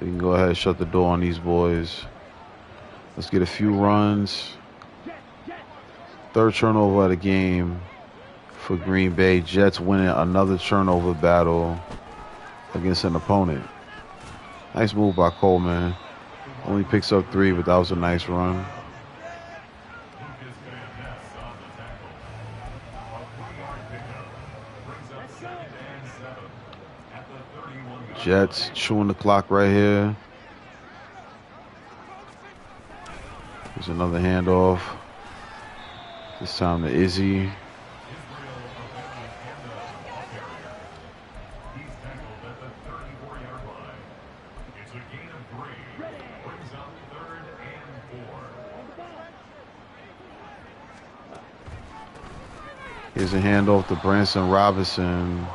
You can go ahead and shut the door on these boys. Let's get a few runs. 3rd turnover of the game for Green Bay. Jets winning another turnover battle against an opponent. Nice move by Coleman. Only picks up 3, but that was a nice run. Jets chewing the clock right here. There's another handoff. This time to Izzy. Here's a handoff to Branson Robinson.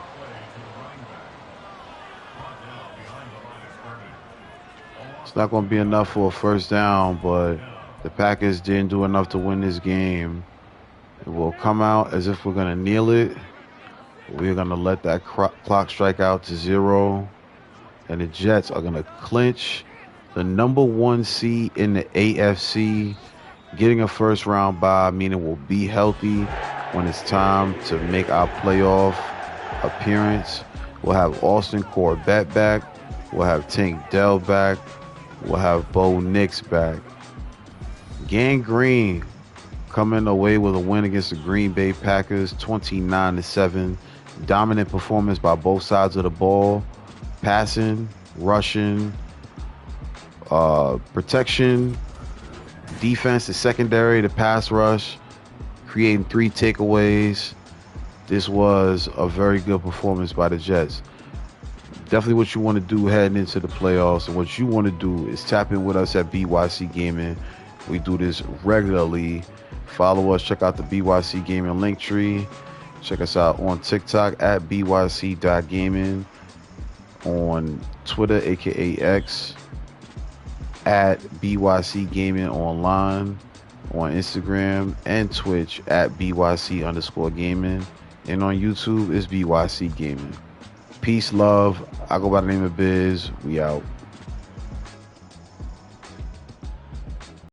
It's not going to be enough for a 1st down, but the Packers didn't do enough to win this game. It will come out as if we're going to kneel it. We're going to let that clock strike out to 0. And the Jets are going to clinch the number 1 seed in the AFC, getting a 1st round bye, meaning we'll be healthy when it's time to make our playoff appearance. We'll have Austin Corbett back. We'll have Tank Dell back. We'll have Bo Nix back. Gang Green coming away with a win against the Green Bay Packers, 29-7. Dominant performance by both sides of the ball. Passing, rushing, protection, defense, the secondary, the pass rush, creating 3 takeaways. This was a very good performance by the Jets. Definitely what you want to do heading into the playoffs, and what you want to do is tap in with us at BYC Gaming. We do this regularly. Follow us. Check out the BYC Gaming link tree. Check us out on TikTok at byc.gaming. On Twitter, aka X, at BYC Gaming Online. On Instagram and Twitch at BYC_gaming. And on YouTube is BYC Gaming. Peace, love. I go by the name of Biz. We out.